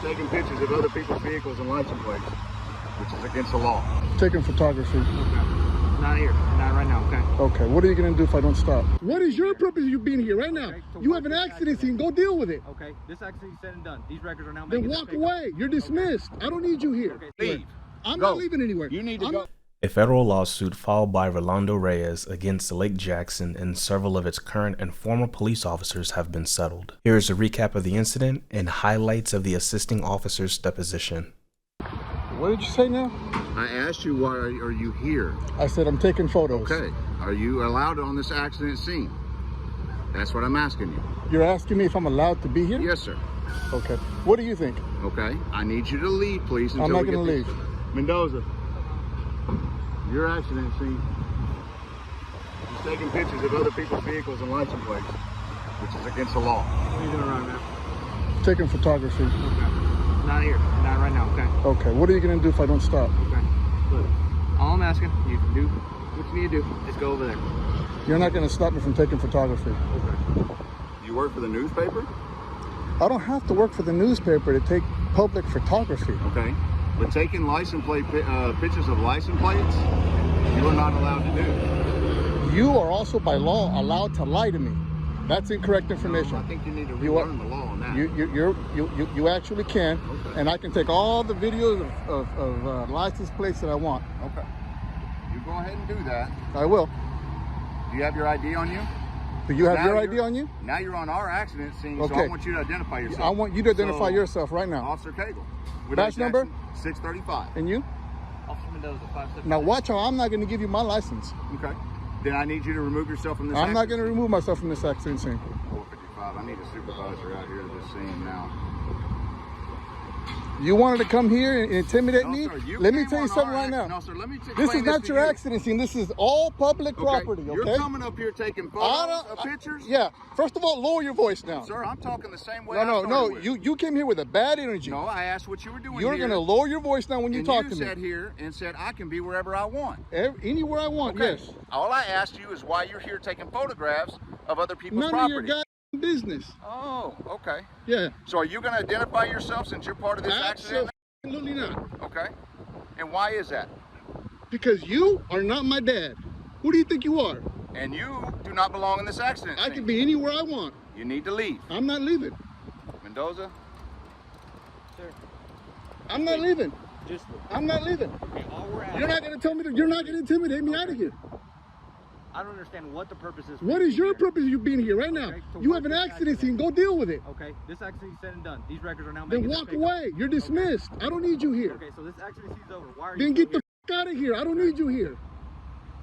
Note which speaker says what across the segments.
Speaker 1: taking pictures of other people's vehicles and license plates, which is against the law.
Speaker 2: Taking photography.
Speaker 3: Okay. Not here. Not right now, okay?
Speaker 2: Okay, what are you going to do if I don't stop? What is your purpose of you being here right now?
Speaker 3: Okay, so
Speaker 2: you
Speaker 3: what
Speaker 2: have an
Speaker 3: is
Speaker 2: accident scene, go deal with it.
Speaker 3: Okay, this accident is said and done. These records are now
Speaker 2: Then
Speaker 3: making
Speaker 2: walk away. You're dismissed. I don't need you here.
Speaker 3: Okay,
Speaker 1: Leave.
Speaker 2: I'm
Speaker 1: Go.
Speaker 2: not leaving anywhere.
Speaker 1: You need to go.
Speaker 4: A federal lawsuit filed by Rolando Reyes against Lake Jackson and several of its current and former police officers have been settled. Here is a recap of the incident and highlights of the assisting officer's deposition.
Speaker 2: What did you say now?
Speaker 1: I asked you, why are you here?
Speaker 2: I said I'm taking photos.
Speaker 1: Okay. Are you allowed on this accident scene? That's what I'm asking you.
Speaker 2: You're asking me if I'm allowed to be here?
Speaker 1: Yes, sir.
Speaker 2: Okay. What do you think?
Speaker 1: Okay. I need you to leave, please. Until
Speaker 2: I'm not
Speaker 1: we
Speaker 2: going to
Speaker 1: get
Speaker 2: leave.
Speaker 1: Mendoza, your accident scene. He's taking pictures of other people's vehicles and license plates, which is against the law.
Speaker 3: What are you doing right now?
Speaker 2: Taking photography.
Speaker 3: Okay. Not here. Not right now, okay?
Speaker 2: Okay. What are you going to do if I don't stop?
Speaker 3: Okay. Look, all I'm asking, you can do what you need to do. Just go over there.
Speaker 2: You're not going to stop me from taking photography.
Speaker 3: Okay.
Speaker 1: You work for the newspaper?
Speaker 2: I don't have to work for the newspaper to take public photography.
Speaker 1: Okay. But taking license plate pictures of license plates, you are not allowed to do.
Speaker 2: You are also by law allowed to lie to me. That's incorrect information.
Speaker 1: No, I think you need to
Speaker 2: You
Speaker 1: relearn the law on that.
Speaker 2: You actually can,
Speaker 1: Okay.
Speaker 2: and I can take all the videos of license plates that I want.
Speaker 1: Okay. You go ahead and do that.
Speaker 2: I will.
Speaker 1: Do you have your ID on you?
Speaker 2: Do you have
Speaker 1: Now
Speaker 2: your
Speaker 1: you're-
Speaker 2: ID on you?
Speaker 1: Now you're on our accident scene, so
Speaker 2: Okay.
Speaker 1: I want you to identify yourself.
Speaker 2: I want you to identify
Speaker 1: So,
Speaker 2: yourself right now.
Speaker 1: Officer Cagle. With
Speaker 2: Badge number?
Speaker 1: 635.
Speaker 2: And you?
Speaker 3: Officer Mendoza, 5'6".
Speaker 2: Now watch how I'm not going to give you my license.
Speaker 1: Okay. Then I need you to remove yourself from this
Speaker 2: I'm not going to
Speaker 1: accident
Speaker 2: remove myself from this accident scene.
Speaker 1: scene. 455. I need a supervisor out here to this scene now.
Speaker 2: You wanted to come here and intimidate
Speaker 1: No,
Speaker 2: me?
Speaker 1: sir, you
Speaker 2: Let me
Speaker 1: came
Speaker 2: tell you
Speaker 1: on
Speaker 2: something
Speaker 1: our
Speaker 2: right now.
Speaker 1: No, sir, let me explain
Speaker 2: This is not
Speaker 1: to
Speaker 2: your
Speaker 1: you.
Speaker 2: accident scene. This is all public property, okay?
Speaker 1: You're coming up here taking photos of pictures?
Speaker 2: Yeah. First of all, lower your voice now.
Speaker 1: Sir, I'm talking the same way
Speaker 2: No.
Speaker 1: with.
Speaker 2: You came here with a bad energy.
Speaker 1: No, I asked what you were doing
Speaker 2: You're
Speaker 1: here.
Speaker 2: going to lower your voice now when you
Speaker 1: and
Speaker 2: talk
Speaker 1: you
Speaker 2: to me.
Speaker 1: sat here and said, I can be wherever I want.
Speaker 2: Anywhere I want,
Speaker 1: Okay.
Speaker 2: yes.
Speaker 1: All I asked you is why you're here taking photographs of other people's
Speaker 2: None
Speaker 1: property.
Speaker 2: of your goddamn business.
Speaker 1: Oh, okay.
Speaker 2: Yeah.
Speaker 1: So are you going to identify yourself since you're part of this accident?
Speaker 2: Absolutely not.
Speaker 1: Okay. And why is that?
Speaker 2: Because you are not my dad. Who do you think you are?
Speaker 1: And you do not belong in this accident
Speaker 2: I
Speaker 1: scene.
Speaker 2: can be anywhere I want.
Speaker 1: You need to leave.
Speaker 2: I'm not leaving.
Speaker 1: Mendoza?
Speaker 3: Sir,
Speaker 2: I'm not leaving.
Speaker 3: just
Speaker 2: I'm not leaving.
Speaker 3: okay, all we're asking.
Speaker 2: You're not going to tell me that you're not going to intimidate me out of here.
Speaker 3: I don't understand what the purpose is. for
Speaker 2: What
Speaker 3: you
Speaker 2: is your
Speaker 3: here.
Speaker 2: purpose of you being here right now?
Speaker 3: Okay, so
Speaker 2: You
Speaker 3: what
Speaker 2: have an
Speaker 3: is
Speaker 2: accident
Speaker 3: accident?
Speaker 2: scene. Go deal with it.
Speaker 3: Okay, this accident is said and done. These records are now
Speaker 2: Then
Speaker 3: making
Speaker 2: walk away. You're dismissed. I don't need you here.
Speaker 3: Okay, so this accident scene's over. Why are you
Speaker 2: Then
Speaker 3: still
Speaker 2: get the f out of here. I don't need you here.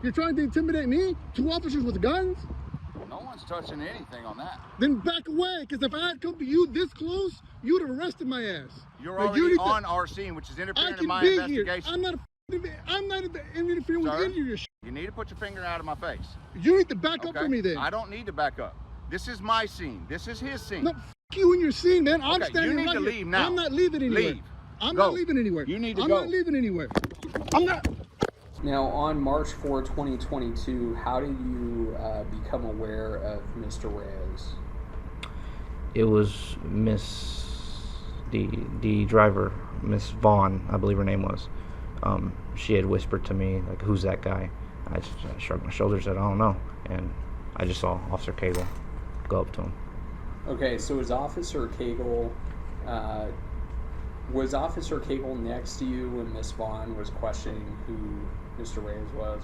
Speaker 2: You're trying to intimidate me? Two officers with guns?
Speaker 1: No one's touching anything on that.
Speaker 2: Then back away, because if I had come to you this close, you would have arrested my ass.
Speaker 1: You're
Speaker 2: Now,
Speaker 1: already
Speaker 2: you need to-
Speaker 1: on our scene, which is
Speaker 2: I
Speaker 1: interfering in
Speaker 2: can
Speaker 1: my
Speaker 2: be here.
Speaker 1: investigation.
Speaker 2: I'm not interfering with
Speaker 1: Sir?
Speaker 2: any of your shit.
Speaker 1: You need to put your finger out of my face.
Speaker 2: You need to back up
Speaker 1: Okay?
Speaker 2: for me then.
Speaker 1: I don't need to back up. This is my scene. This is his scene.
Speaker 2: No, f you and your scene, man. I'm
Speaker 1: Okay,
Speaker 2: standing
Speaker 1: you need
Speaker 2: right
Speaker 1: to
Speaker 2: here.
Speaker 1: leave now.
Speaker 2: I'm not leaving anywhere.
Speaker 1: Leave.
Speaker 2: I'm
Speaker 1: Go.
Speaker 2: not leaving anywhere.
Speaker 1: You need to
Speaker 2: I'm
Speaker 1: go.
Speaker 2: not leaving anywhere. I'm not.
Speaker 5: Now, on March 4, 2022, how did you become aware of Mr. Reyes?
Speaker 6: It was the driver, Miss Vaughn, I believe her name was. She had whispered to me, like, who's that guy? I just shrugged my shoulders, said, I don't know. And I just saw Officer Cagle go up to him.
Speaker 5: Okay, so was Officer Cagle next to you when Miss Vaughn was questioning who Mr. Reyes was?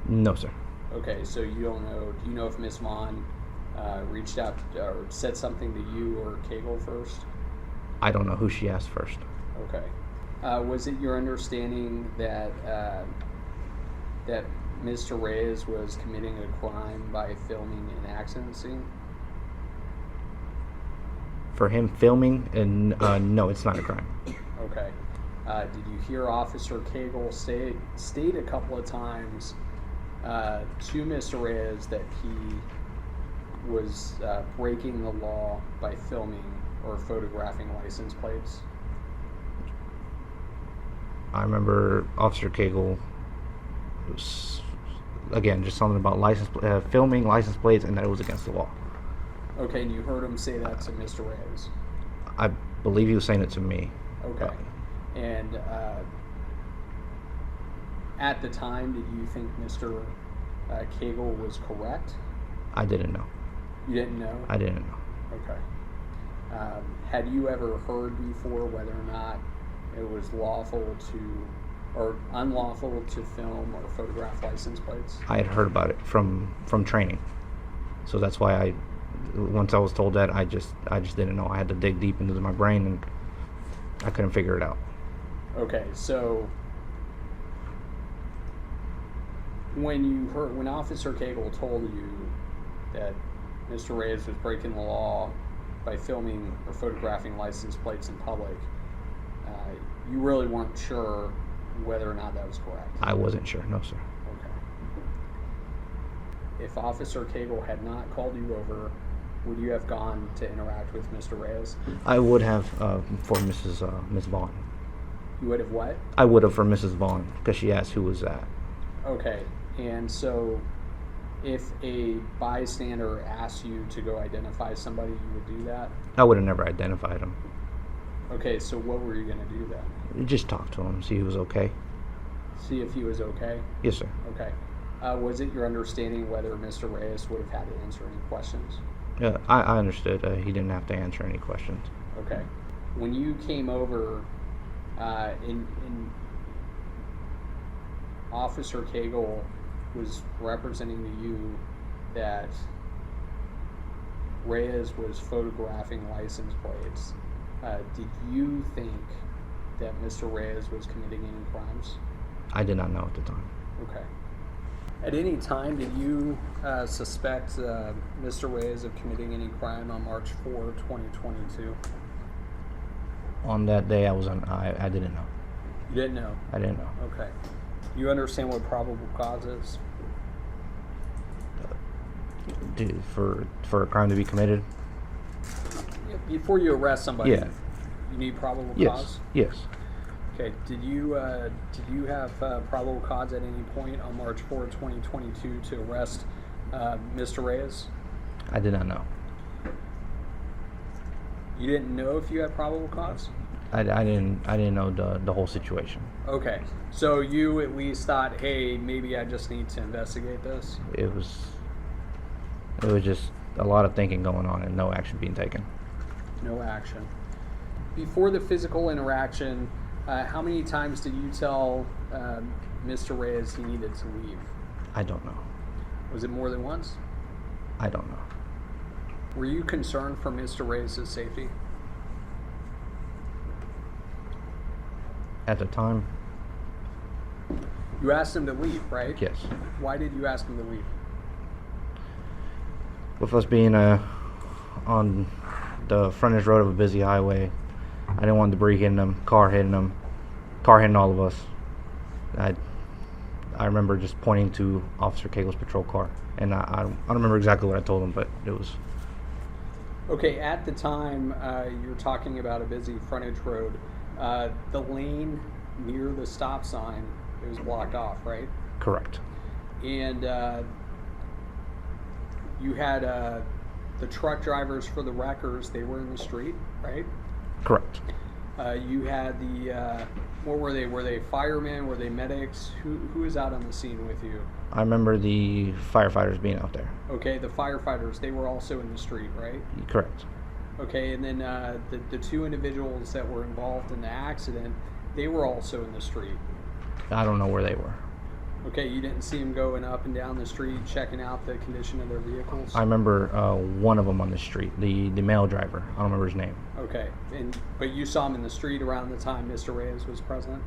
Speaker 6: No, sir.
Speaker 5: Okay, so you don't know. Do you know if Miss Vaughn reached out or said something to you or Cagle first?
Speaker 6: I don't know who she asked first.
Speaker 5: Okay. Was it your understanding that that Mr. Reyes was committing a crime by filming an accident scene?
Speaker 6: For him filming, and no, it's not a crime.
Speaker 5: Okay. Did you hear Officer Cagle state a couple of times to Mr. Reyes that he was breaking the law by filming or photographing license plates?
Speaker 6: I remember Officer Cagle was, again, just something about filming license plates, and that it was against the law.
Speaker 5: Okay, and you heard him say that to Mr. Reyes?
Speaker 6: believe he was saying it to me.
Speaker 5: Okay. And at the time, did you think Mr. Cagle was correct?
Speaker 6: I didn't know.
Speaker 5: You didn't know?
Speaker 6: I didn't know.
Speaker 5: Okay. Had you ever heard before whether or not it was lawful to, or unlawful to film or photograph license plates?
Speaker 6: I had heard about it from training, so that's why once I was told that, I just didn't know. I had to dig deep into my brain, and I couldn't figure it out.
Speaker 5: Okay, so when Officer Cagle told you that Mr. Reyes was breaking the law by filming or photographing license plates in public, you really weren't sure whether or not that was correct?
Speaker 6: I wasn't sure, no sir.
Speaker 5: Okay. If Officer Cagle had not called you over, would you have gone to interact with Mr. Reyes?
Speaker 6: I would have for Miss Vaughn.
Speaker 5: You would have what?
Speaker 6: I would have for Mrs. Vaughn, because she asked who was that.
Speaker 5: Okay, and so if a bystander asked you to go identify somebody, you would do that?
Speaker 6: I would have never identified him.
Speaker 5: Okay, so what were you going to do then?
Speaker 6: Just talk to him, see he was okay.
Speaker 5: See if he was okay?
Speaker 6: Yes, sir.
Speaker 5: Okay. Was it your understanding whether Mr. Reyes would have had to answer any questions?
Speaker 6: Yeah, I understood. He didn't have to answer any questions.
Speaker 5: Okay. When you came over, in Officer Cagle was representing to you that Reyes was photographing license plates. Did you think that Mr. Reyes was committing any crimes?
Speaker 6: I did not know at the time.
Speaker 5: Okay. At any time, did you suspect Mr. Reyes of committing any crime on March 4, 2022?
Speaker 6: On that day, I didn't know.
Speaker 5: You didn't know?
Speaker 6: I didn't know.
Speaker 5: Okay. You understand what probable cause is?
Speaker 6: Dude, for a crime to be committed?
Speaker 5: Before you arrest somebody,
Speaker 6: Yeah.
Speaker 5: you need probable
Speaker 6: Yes.
Speaker 5: cause?
Speaker 6: Yes.
Speaker 5: Okay. Did you have probable cause at any point on March 4, 2022 to arrest Mr. Reyes?
Speaker 6: I did not know.
Speaker 5: You didn't know if you had probable cause?
Speaker 6: I didn't know the whole situation.
Speaker 5: Okay. So you at least thought, hey, maybe I just need to investigate this?
Speaker 6: It was just a lot of thinking going on and no action being taken.
Speaker 5: No action. Before the physical interaction, how many times did you tell Mr. Reyes he needed to leave?
Speaker 6: I don't know.
Speaker 5: Was it more than once?
Speaker 6: I don't know.
Speaker 5: Were you concerned for Mr. Reyes' safety?
Speaker 6: At the time,
Speaker 5: You asked him to leave, right?
Speaker 6: yes.
Speaker 5: Why did you ask him to leave?
Speaker 6: With us being on the frontage road of a busy highway, I didn't want debris hitting them, car hitting all of us. I remember just pointing to Officer Cagle's patrol car, and I don't remember exactly what I told him, but it was.
Speaker 5: Okay, at the time, you're talking about a busy frontage road. The lane near the stop sign, it was blocked off, right?
Speaker 6: Correct.
Speaker 5: And you had the truck drivers for the wreckers, they were in the street, right?
Speaker 6: Correct.
Speaker 5: You had the, what were they? Were they firemen? Were they medics? Who was out on the scene with you?
Speaker 6: I remember the firefighters being out there.
Speaker 5: Okay, the firefighters, they were also in the street, right?
Speaker 6: Correct.
Speaker 5: Okay, and then the two individuals that were involved in the accident, they were also in the street.
Speaker 6: I don't know where they were.
Speaker 5: Okay, you didn't see them going up and down the street checking out the condition of their vehicles?
Speaker 6: I remember one of them on the street, the male driver. I don't remember his name.
Speaker 5: Okay, but you saw him in the street around the time Mr. Reyes was present?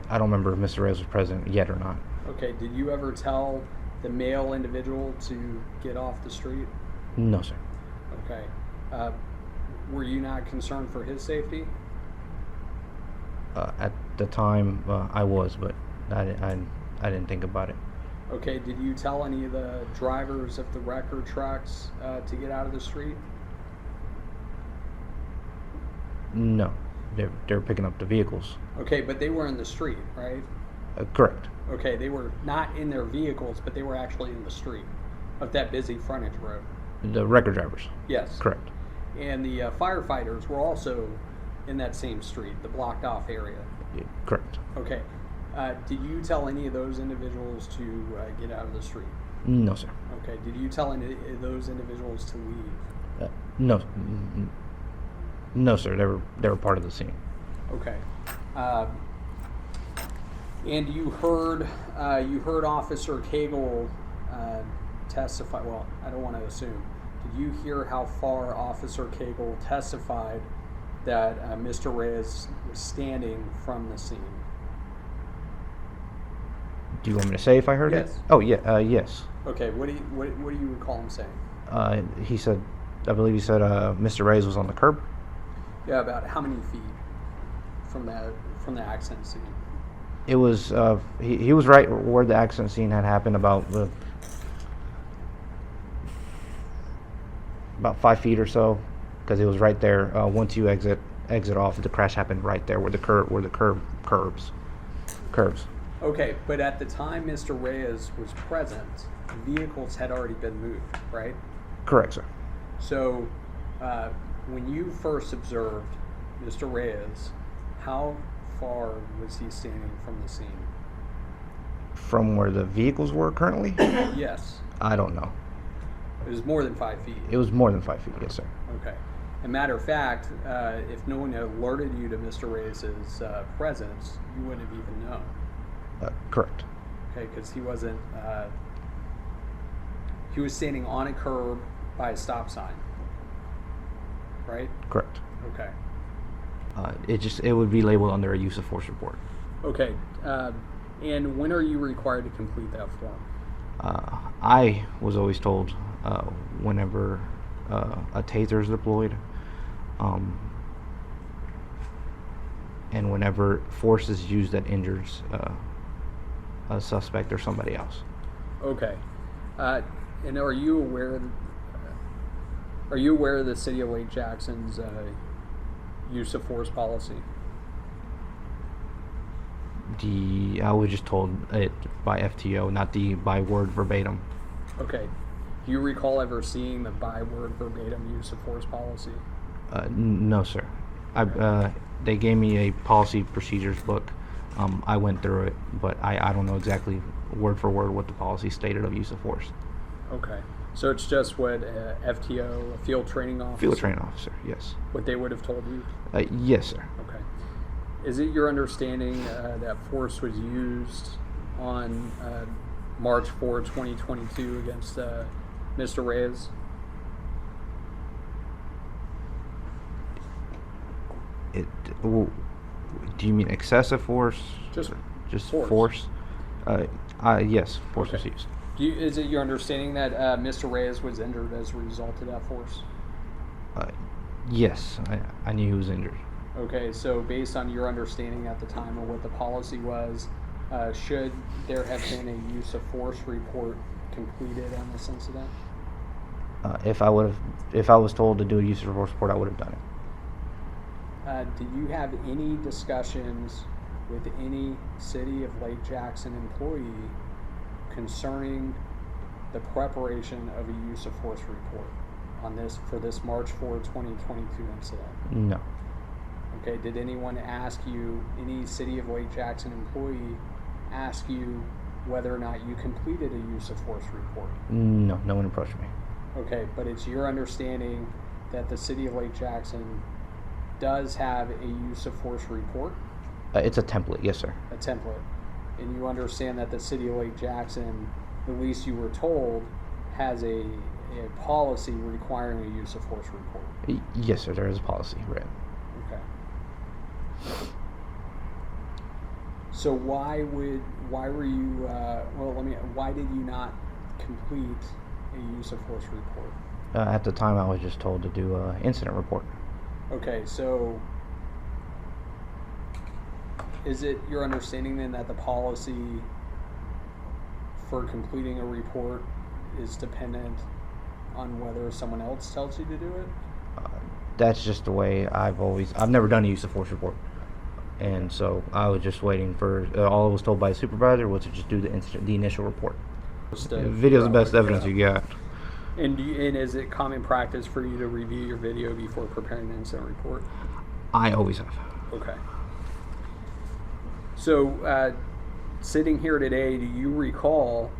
Speaker 6: I don't remember if Mr. Reyes was present yet or not.
Speaker 5: Okay, did you ever tell the male individual to get off the street?
Speaker 6: No, sir.
Speaker 5: Okay. Were you not concerned for his safety?
Speaker 6: At the time, I was, but I didn't think about it.
Speaker 5: Okay, did you tell any of the drivers of the wrecker trucks to get out of the street?
Speaker 6: No, they're picking up the vehicles.
Speaker 5: Okay, but they were in the street, right?
Speaker 6: Correct.
Speaker 5: Okay, they were not in their vehicles, but they were actually in the street of that busy frontage road.
Speaker 6: The wrecker drivers.
Speaker 5: Yes.
Speaker 6: Correct.
Speaker 5: And the firefighters were also in that same street, the blocked off area.
Speaker 6: Yeah, correct.
Speaker 5: Okay. Did you tell any of those individuals to get out of the street?
Speaker 6: No, sir.
Speaker 5: Okay. Did you tell any of those individuals to leave?
Speaker 6: No, no, sir. They were part of the scene.
Speaker 5: Okay. And you heard Officer Cagle testify. Well, I don't want to assume. Did you hear how far Officer Cagle testified that Mr. Reyes was standing from the scene?
Speaker 6: Do you want me to say if I heard it?
Speaker 5: Yes.
Speaker 6: Oh yeah. Yes.
Speaker 5: Okay. What do you recall him saying?
Speaker 6: He said, I believe he said, Mr. Reyes was on the curb.
Speaker 5: Yeah. About how many feet from the accident scene?
Speaker 6: It was he was right where the accident scene had happened, about 5 feet or so, because it was right there. Once you exit off, the crash happened right there where the curbs.
Speaker 5: Okay, but at the time Mr. Reyes was present, vehicles had already been moved, right?
Speaker 6: Correct, sir.
Speaker 5: So, when you first observed Mr. Reyes, how far was he standing from the scene?
Speaker 6: From where the vehicles were currently?
Speaker 5: Yes.
Speaker 6: I don't know.
Speaker 5: It was more than 5 feet.
Speaker 6: It was more than 5 feet, yes, sir.
Speaker 5: Okay. As a matter of fact, if no one had alerted you to Mr. Reyes' presence, you wouldn't have even known.
Speaker 6: Correct.
Speaker 5: Okay, because he wasn't. He was standing on a curb by a stop sign. Right.
Speaker 6: Correct.
Speaker 5: Okay.
Speaker 6: It would be labeled under a use of force report.
Speaker 5: Okay. And when are you required to complete that form?
Speaker 6: I was always told whenever a taser is deployed, and whenever force is used that injures a suspect or somebody else.
Speaker 5: Okay. And are you aware? Are you aware of the City of Lake Jackson's use of force policy?
Speaker 6: I was just told it by FTO, not the by word verbatim.
Speaker 5: Okay. Do you recall ever seeing the by word verbatim use of force policy?
Speaker 6: No, sir. They gave me a policy procedures book. I went through it, but I don't know exactly word for word what the policy stated of use of force.
Speaker 5: Okay. So it's just what FTO, a field training officer?
Speaker 6: Field training officer, yes.
Speaker 5: What they would have told you?
Speaker 6: Yes, sir.
Speaker 5: Okay. Is it your understanding that force was used on March 4, 2022 against Mr. Reyes?
Speaker 6: Do you mean excessive force?
Speaker 5: Just
Speaker 6: force? Yes, force was used.
Speaker 5: Is it your understanding that Mr. Reyes was injured as a result of that force?
Speaker 6: Yes, I knew he was injured.
Speaker 5: Okay, so based on your understanding at the time of what the policy was, should there have been a use of force report completed on this incident?
Speaker 6: If I was told to do a use of force report, I would have done it.
Speaker 5: Did you have any discussions with any City of Lake Jackson employee concerning the preparation of a use of force report on this for this March 4, 2022 incident?
Speaker 6: No.
Speaker 5: Okay, did anyone ask you, any City of Lake Jackson employee ask you whether or not you completed a use of force report?
Speaker 6: No, no one approached me.
Speaker 5: Okay, but it's your understanding that the City of Lake Jackson does have a use of force report?
Speaker 6: It's a template, yes, sir.
Speaker 5: A template. And you understand that the City of Lake Jackson, at least you were told, has a policy requiring a use of force report?
Speaker 6: Yes, sir, there is a policy, right.
Speaker 5: Okay. So why did you not complete a use of force report?
Speaker 6: At the time, I was just told to do an incident report.
Speaker 5: Okay, so is it your understanding then that the policy for completing a report is dependent on whether someone else tells you to do it?
Speaker 6: That's just the way I've never done a use of force report. And so I was just waiting for, all I was told by the supervisor was to just do the initial report. Video's the best evidence you got.
Speaker 5: And is it common practice for you to review your video before preparing an incident report?
Speaker 6: I always have.
Speaker 5: Okay. So, sitting here today, do you recall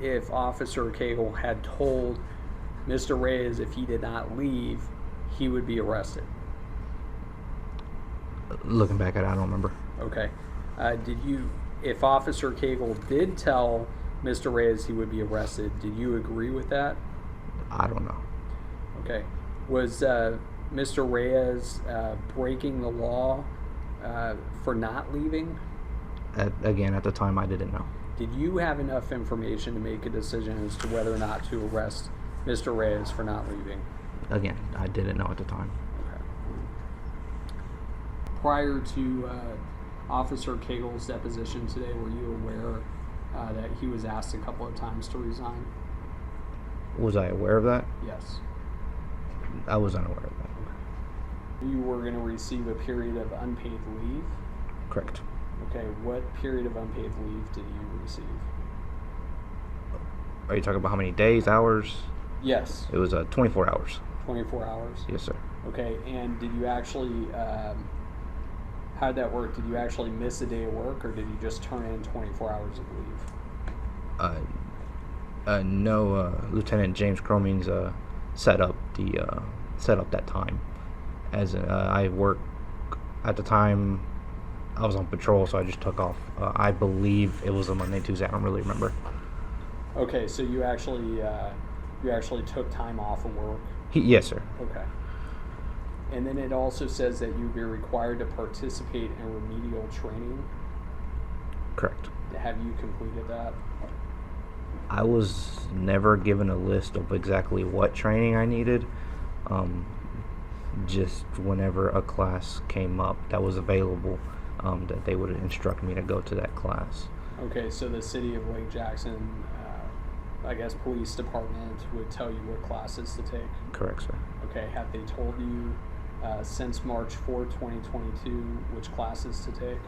Speaker 5: if Officer Cagle had told Mr. Reyes if he did not leave, he would be arrested?
Speaker 6: Looking back at it, I don't remember.
Speaker 5: Okay. If Officer Cagle did tell Mr. Reyes he would be arrested, did you agree with that?
Speaker 6: I don't know.
Speaker 5: Okay. Was Mr. Reyes breaking the law for not leaving?
Speaker 6: Again, at the time, I didn't know.
Speaker 5: Did you have enough information to make a decision as to whether or not to arrest Mr. Reyes for not leaving?
Speaker 6: Again, I didn't know at the time.
Speaker 5: Okay. Prior to Officer Cagle's deposition today, were you aware that he was asked a couple of times to resign?
Speaker 6: Was I aware of that?
Speaker 5: Yes.
Speaker 6: I was unaware of that.
Speaker 5: You were going to receive a period of unpaid leave?
Speaker 6: Correct.
Speaker 5: Okay, what period of unpaid leave did you receive?
Speaker 6: Are you talking about how many days, hours?
Speaker 5: Yes.
Speaker 6: It was 24 hours.
Speaker 5: 24 hours?
Speaker 6: Yes, sir.
Speaker 5: Okay, and did you actually, how did that work? Did you actually miss a day of work, or did you just turn in 24 hours of leave?
Speaker 6: No, Lieutenant James Cromings set up that time. As I worked at the time, I was on patrol, so I just took off. I believe it was a Monday, Tuesday. I don't really remember.
Speaker 5: Okay, so you actually took time off of work.
Speaker 6: Yes, sir.
Speaker 5: Okay. And then it also says that you'd be required to participate in remedial training.
Speaker 6: Correct.
Speaker 5: Have you completed that?
Speaker 6: I was never given a list of exactly what training I needed. Just whenever a class came up that was available, that they would instruct me to go to that class.
Speaker 5: Okay, so the city of Lake Jackson, I guess police department would tell you what classes to take?
Speaker 6: Correct, sir.
Speaker 5: Okay, have they told you since March 4, 2022 which classes to take?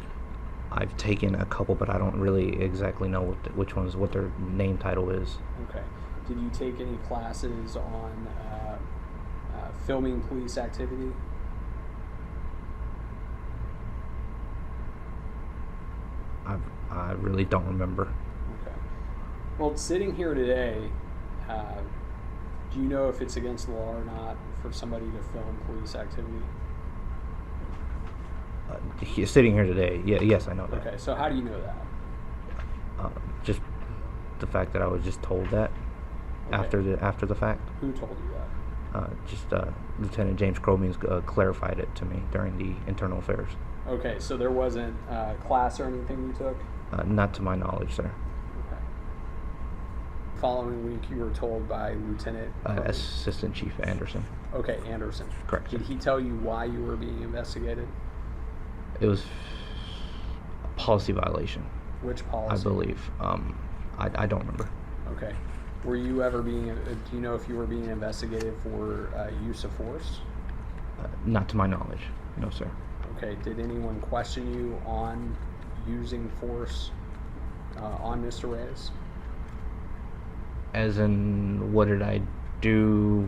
Speaker 6: I've taken a couple, but I don't really exactly know which ones, what their name title is.
Speaker 5: Okay. Did you take any classes on filming police activity?
Speaker 6: I really don't remember.
Speaker 5: Okay. Well, sitting here today, do you know if it's against the law or not for somebody to film police activity?
Speaker 6: Sitting here today, yes, I know that.
Speaker 5: Okay, so how do you know that?
Speaker 6: Just the fact that I was just told that
Speaker 5: Okay.
Speaker 6: after the fact.
Speaker 5: Who told you that?
Speaker 6: Lieutenant James Cromings clarified it to me during the internal affairs.
Speaker 5: Okay, so there wasn't a class or anything you took?
Speaker 6: Not to my knowledge, sir.
Speaker 5: Okay. Following week, you were told by Lieutenant
Speaker 6: Assistant Chief Anderson.
Speaker 5: Okay, Anderson.
Speaker 6: Correct.
Speaker 5: Did he tell you why you were being investigated?
Speaker 6: It was a policy violation,
Speaker 5: Which policy?
Speaker 6: I believe. I don't remember.
Speaker 5: Okay. Were you ever being? Do you know if you were being investigated for use of force?
Speaker 6: Not to my knowledge, no, sir.
Speaker 5: Okay. Did anyone question you on using force on Mr. Reyes?
Speaker 6: As in, what did I do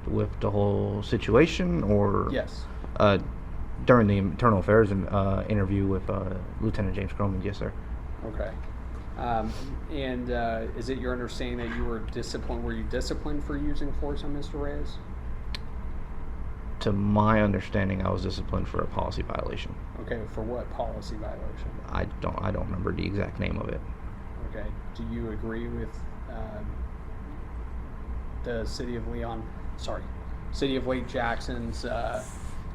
Speaker 6: with the whole situation, or
Speaker 5: Yes.
Speaker 6: during the internal affairs interview with Lieutenant James Cromings? Yes, sir.
Speaker 5: Okay. And is it your understanding that you were disciplined? Were you disciplined for using force on Mr. Reyes?
Speaker 6: To my understanding, I was disciplined for a policy violation.
Speaker 5: Okay. For what policy violation?
Speaker 6: I don't remember the exact name of it.
Speaker 5: Okay. Do you agree with the City of Lake Jackson's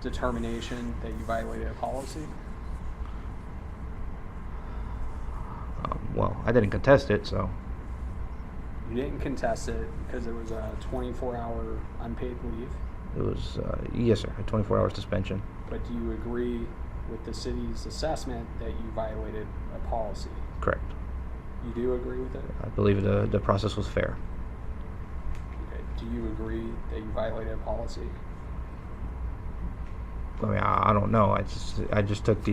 Speaker 5: determination that you violated a policy?
Speaker 6: Well, I didn't contest it, so
Speaker 5: You didn't contest it because it was a 24-hour unpaid leave.
Speaker 6: it was yes, sir, a 24-hour suspension.
Speaker 5: But do you agree with the city's assessment that you violated a policy?
Speaker 6: Correct.
Speaker 5: You do agree with it?
Speaker 6: I believe the process was fair.
Speaker 5: Okay. Do you agree that you violated a policy?
Speaker 6: I mean, I don't know. I just took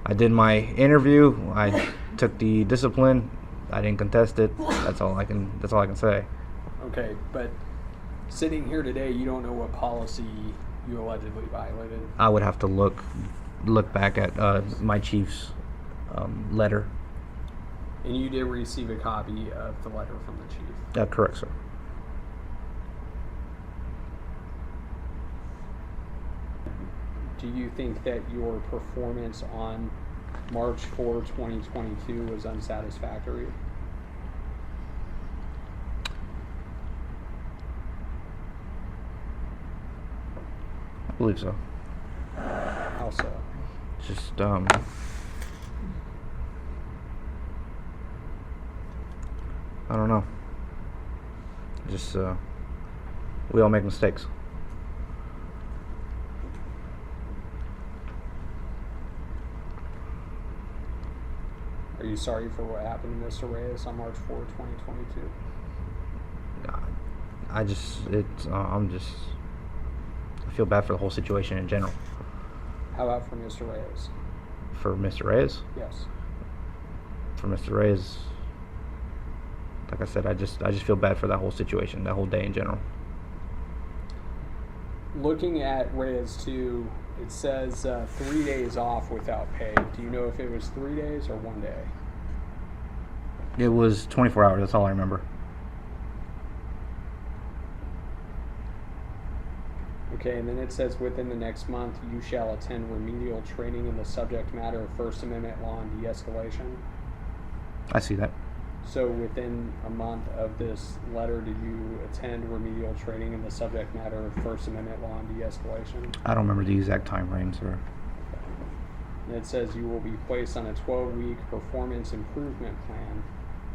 Speaker 6: I did my interview. I took the discipline. I didn't contest it. That's all I can say.
Speaker 5: Okay, but sitting here today, you don't know what policy you allegedly violated.
Speaker 6: I would have to look back at my chief's letter.
Speaker 5: And you did receive a copy of the letter from the chief.
Speaker 6: Correct, sir.
Speaker 5: Do you think that your performance on March 4, 2022 was unsatisfactory?
Speaker 6: I believe so.
Speaker 5: How so?
Speaker 6: Just I don't know. Just we all make mistakes.
Speaker 5: Are you sorry for what happened to Mr. Reyes on March 4, 2022?
Speaker 6: I feel bad for the whole situation in general.
Speaker 5: How about for Mr. Reyes?
Speaker 6: For Mr. Reyes?
Speaker 5: Yes.
Speaker 6: For Mr. Reyes, like I said, I just feel bad for that whole situation, that whole day in general.
Speaker 5: Looking at Reyes 2, it says 3 days off without pay. Do you know if it was 3 days or 1 day?
Speaker 6: It was 24 hours, that's all I remember.
Speaker 5: Okay, and then it says within the next month you shall attend remedial training in the subject matter of First Amendment law and de-escalation.
Speaker 6: I see that.
Speaker 5: So within a month of this letter, did you attend remedial training in the subject matter of First Amendment law and de-escalation?
Speaker 6: I don't remember the exact time frame, sir.
Speaker 5: And it says you will be placed on a 12-week performance improvement plan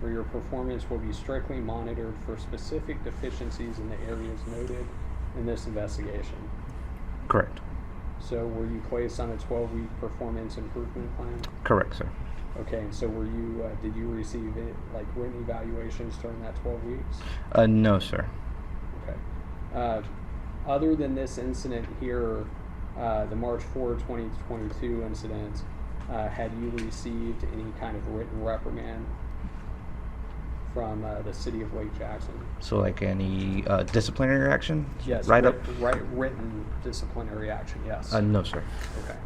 Speaker 5: where your performance will be strictly monitored for specific deficiencies in the areas noted in this investigation.
Speaker 6: Correct.
Speaker 5: So were you placed on a 12-week performance improvement plan?
Speaker 6: Correct, sir.
Speaker 5: Okay, and so were you, did you receive it, like written evaluations during that 12 weeks?
Speaker 6: No, sir.
Speaker 5: Okay. Other than this incident here, the March 4, 2022 incident, had you received any kind of written reprimand from the city of Lake Jackson?
Speaker 6: So, like any disciplinary action?
Speaker 5: Yes. Written disciplinary action, yes.
Speaker 6: No, sir.
Speaker 5: Okay.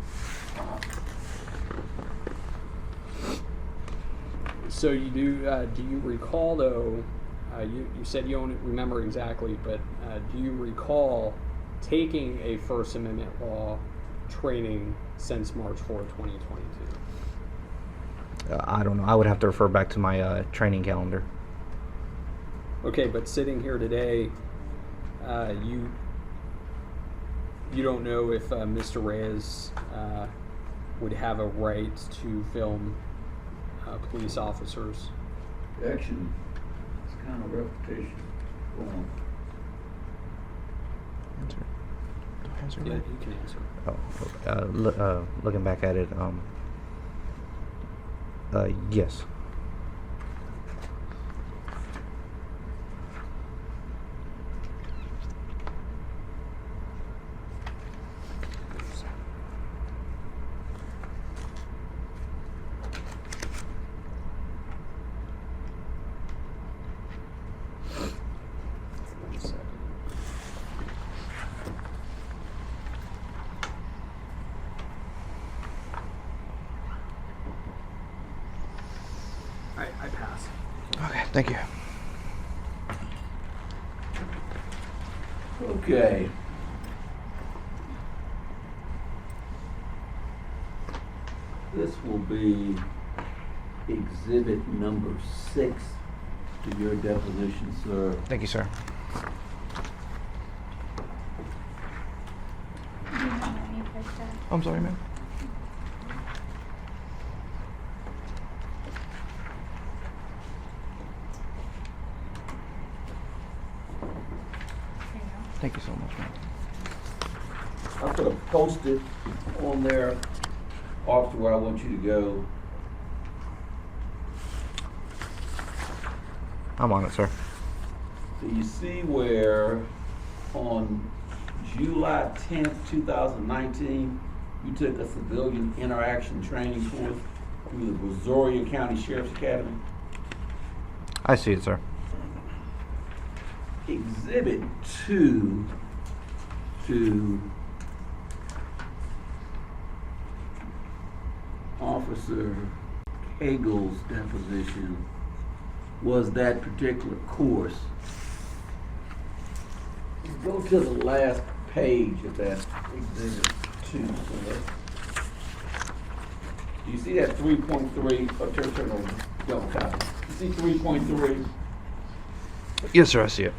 Speaker 5: So you do you recall though, you said you don't remember exactly, but do you recall taking a First Amendment law training since March 4, 2022?
Speaker 6: I don't know. I would have to refer back to my training calendar.
Speaker 5: Okay, but sitting here today, you don't know if Mr. Reyes would have a right to film police officers.
Speaker 7: Actually, it's kind of repetition.
Speaker 5: Yeah, you can answer.
Speaker 6: Looking back at it, yes.
Speaker 5: One second. I pass.
Speaker 6: Okay, thank you.
Speaker 7: Okay. This will be exhibit number 6 to your deposition, sir.
Speaker 6: Thank you, sir. I'm sorry, ma'am. Thank you so much, ma'am.
Speaker 7: I'm going to post it on there off to where I want you to go.
Speaker 6: I'm on it, sir.
Speaker 7: So you see where on July 10th, 2019, you took a civilian interaction training course through the Brazoria County Sheriff's Academy.
Speaker 6: I see it, sir.
Speaker 7: Exhibit 2 to Officer Cagle's deposition was that particular course. Go to the last page of that exhibit 2. Do you see that 3.3? Oh, turn over. Double copy. You see 3.3?
Speaker 6: Yes, sir, I see it.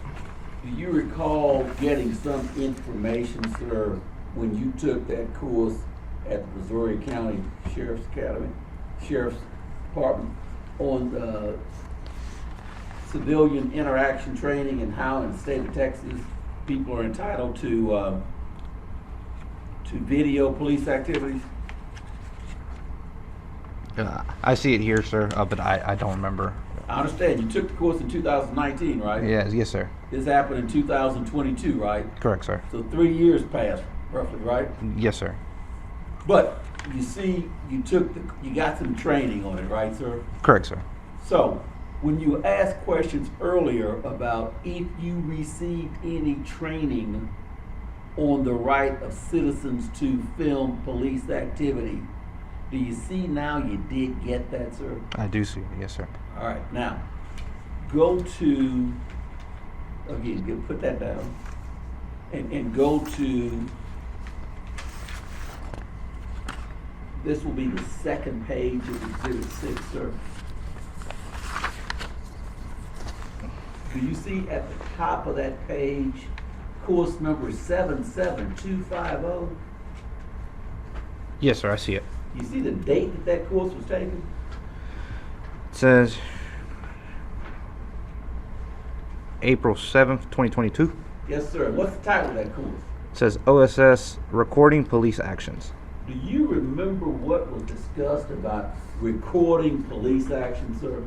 Speaker 7: Do you recall getting some information, sir, when you took that course at the Missouri County Sheriff's Department on the civilian interaction training and how in the state of Texas people are entitled to video police activities?
Speaker 6: I see it here, sir, but I don't remember.
Speaker 7: I understand you took the course in 2019, right?
Speaker 6: Yes, sir.
Speaker 7: This happened in 2022, right?
Speaker 6: Correct, sir.
Speaker 7: So 3 years passed, roughly, right?
Speaker 6: Yes, sir.
Speaker 7: But you see, you got some training on it, right, sir?
Speaker 6: Correct, sir.
Speaker 7: So when you asked questions earlier about if you received any training on the right of citizens to film police activity, do you see now you did get that, sir?
Speaker 6: I do see it, yes, sir.
Speaker 7: All right, now go to, again, put that down, and go to, this will be the second page of Exhibit 6, sir. Do you see at the top of that page, course number 77250?
Speaker 6: Yes, sir, I see it.
Speaker 7: You see the date that course was taken?
Speaker 6: It says April 7th, 2022.
Speaker 7: Yes, sir. What's the title of that course?
Speaker 6: It says OSS Recording Police Actions.
Speaker 7: Do you remember what was discussed about recording police action, sir?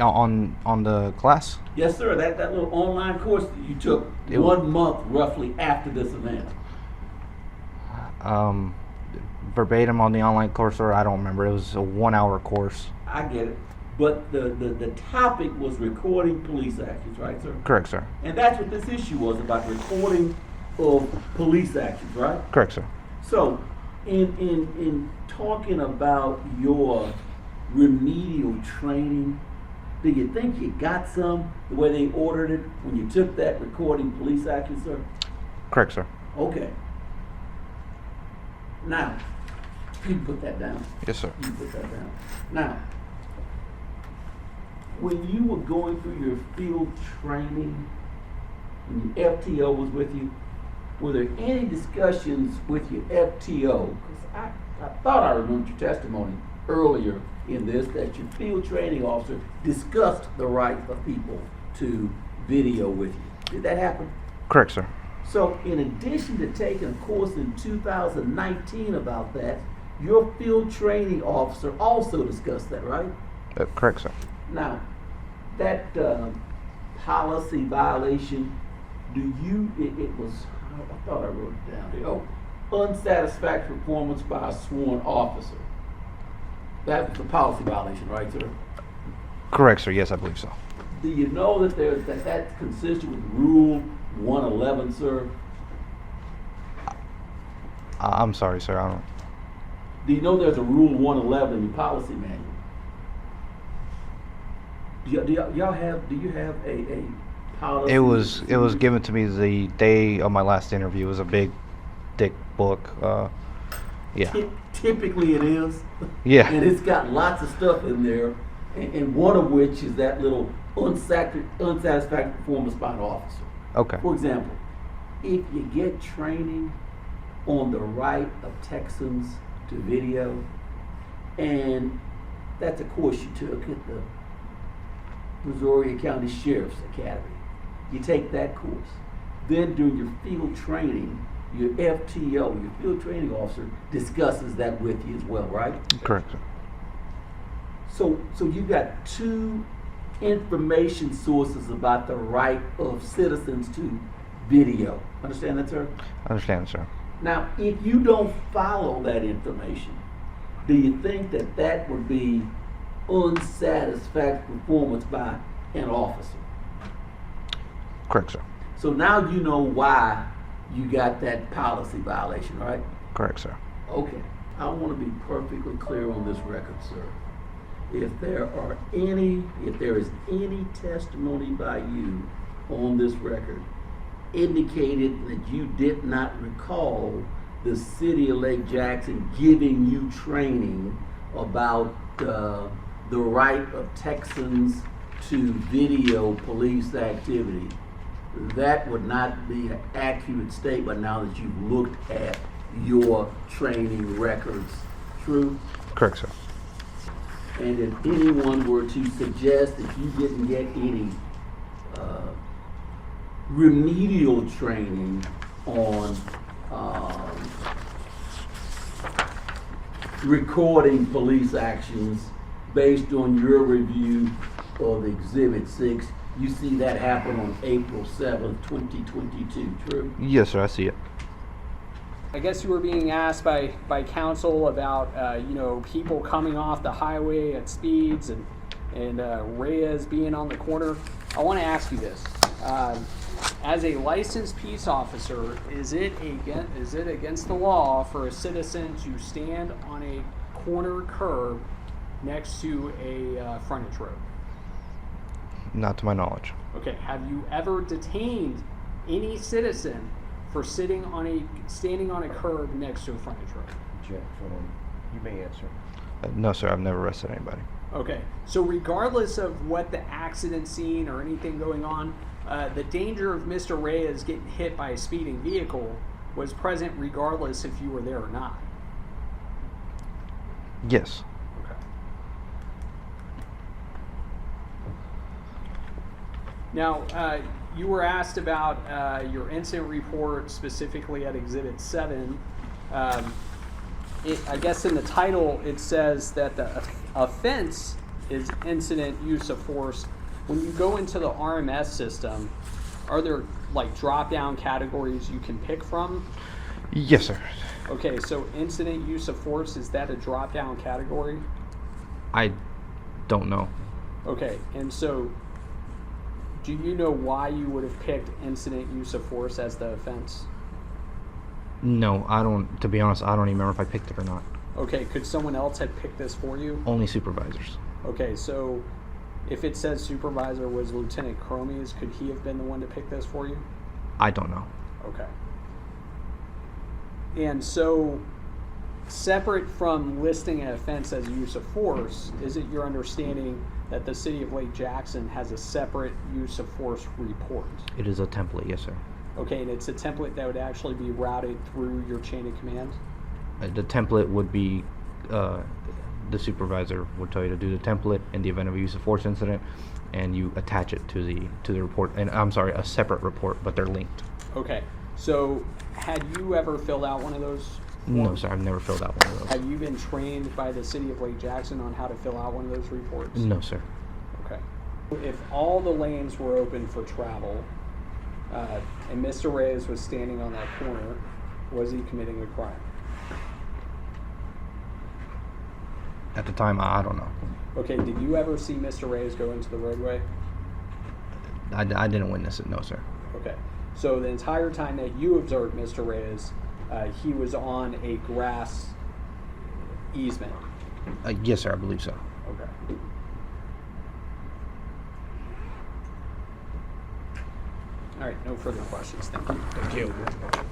Speaker 6: On the class?
Speaker 7: Yes, sir. That little online course that you took 1 month roughly after this event.
Speaker 6: Verbatim on the online course, sir, I don't remember. It was a 1-hour course.
Speaker 7: I get it. But the topic was recording police actions, right, sir?
Speaker 6: Correct, sir.
Speaker 7: And that's what this issue was about, recording of police actions, right?
Speaker 6: Correct, sir.
Speaker 7: So, in talking about your remedial training, do you think you got some the way they ordered it when you took that recording police action, sir?
Speaker 6: Correct, sir.
Speaker 7: Okay. Now, you can put that down.
Speaker 6: Yes, sir.
Speaker 7: You can put that down. Now, when you were going through your field training, when your FTO was with you, were there any discussions with your FTO? Because I thought I remembered your testimony earlier in this that your field training officer discussed the right of people to video with you. Did that happen?
Speaker 6: Correct, sir.
Speaker 7: So in addition to taking a course in 2019 about that, your field training officer also discussed that, right?
Speaker 6: Correct, sir.
Speaker 7: Now, that policy violation, it was, I thought I wrote it down here. Oh, unsatisfactory performance by a sworn officer. That was the policy violation, right, sir?
Speaker 6: Correct, sir. Yes, I believe so.
Speaker 7: Do you know that that's consistent with Rule 111, sir?
Speaker 6: I'm sorry, sir. I don't.
Speaker 7: Do you know there's a Rule 111 in your policy manual? Do you have a policy?
Speaker 6: It was given to me the day of my last interview. It was a big, thick book. Yeah.
Speaker 7: Typically it is.
Speaker 6: Yeah.
Speaker 7: And it's got lots of stuff in there, and one of which is that little unsatisfactory performance by an officer.
Speaker 6: Okay.
Speaker 7: For example, if you get training on the right of Texans to video, and that's a course you took at the Missouri County Sheriff's Academy, you take that course. Then during your field training, your FTO, your field training officer, discusses that with you as well, right?
Speaker 6: Correct, sir.
Speaker 7: So you've got two information sources about the right of citizens to video. Understand that, sir?
Speaker 6: I understand, sir.
Speaker 7: Now, if you don't follow that information, do you think that would be unsatisfactory performance by an officer?
Speaker 6: Correct, sir.
Speaker 7: So now you know why you got that policy violation, right?
Speaker 6: Correct, sir.
Speaker 7: Okay. I want to be perfectly clear on this record, sir. If there is any testimony by you on this record indicated that you did not recall the city of Lake Jackson giving you training about the right of Texans to video police activity, that would not be an accurate statement now that you've looked at your training records. True?
Speaker 6: Correct, sir.
Speaker 7: And if anyone were to suggest that you didn't get any remedial training on recording police actions based on your review of Exhibit 6, you see that happen on April 7th, 2022, true?
Speaker 6: Yes, sir. I see it.
Speaker 5: I guess you were being asked by counsel about people coming off the highway at speeds and Reyes being on the corner. I want to ask you this: as a licensed peace officer, is it against the law for a citizen to stand on a corner curb next to a frontage road?
Speaker 6: Not to my knowledge.
Speaker 5: Okay. Have you ever detained any citizen for standing on a curb next to a frontage road?
Speaker 3: Jeff, you may answer.
Speaker 6: No, sir. I've never arrested anybody.
Speaker 5: Okay, so regardless of what the accident scene or anything going on, the danger of Mr. Reyes getting hit by a speeding vehicle was present regardless if you were there or not.
Speaker 6: Yes.
Speaker 5: Okay. Now, you were asked about your incident report specifically at Exhibit 7. I guess in the title it says that the offense is incident use of force. When you go into the RMS system, are there like drop-down categories you can pick from?
Speaker 6: Yes, sir.
Speaker 5: Okay, so incident use of force, is that a drop-down category?
Speaker 6: I don't know.
Speaker 5: Okay, and so do you know why you would have picked incident use of force as the offense?
Speaker 6: No, I don't. To be honest, I don't even remember if I picked it or not.
Speaker 5: Okay, could someone else have picked this for you?
Speaker 6: Only supervisors.
Speaker 5: Okay, so if it says supervisor was Lieutenant Cromies, could he have been the one to pick this for you?
Speaker 6: I don't know.
Speaker 5: Okay. And so, separate from listing an offense as use of force, is it your understanding that the city of Lake Jackson has a separate use of force report?
Speaker 6: It is a template, yes, sir.
Speaker 5: Okay, and it's a template that would actually be routed through your chain of command?
Speaker 6: The template would be, the supervisor would tell you to do the template in the event of a use of force incident, and you attach it to the report. And I'm sorry, a separate report, but they're linked.
Speaker 5: Okay, so had you ever filled out one of those forms?
Speaker 6: No, sir, I've never filled out one of those.
Speaker 5: Have you been trained by the city of Lake Jackson on how to fill out one of those reports?
Speaker 6: No, sir.
Speaker 5: Okay. If all the lanes were open for travel, and Mr. Reyes was standing on that corner, was he committing a crime?
Speaker 6: At the time, I don't know.
Speaker 5: Okay, did you ever see Mr. Reyes go into the roadway?
Speaker 6: I didn't witness it, no, sir.
Speaker 5: Okay, so the entire time that you observed Mr. Reyes, he was on a grass easement?
Speaker 6: Yes, sir, I believe so.
Speaker 5: Okay. All right, no further questions. Thank you.
Speaker 3: Thank you.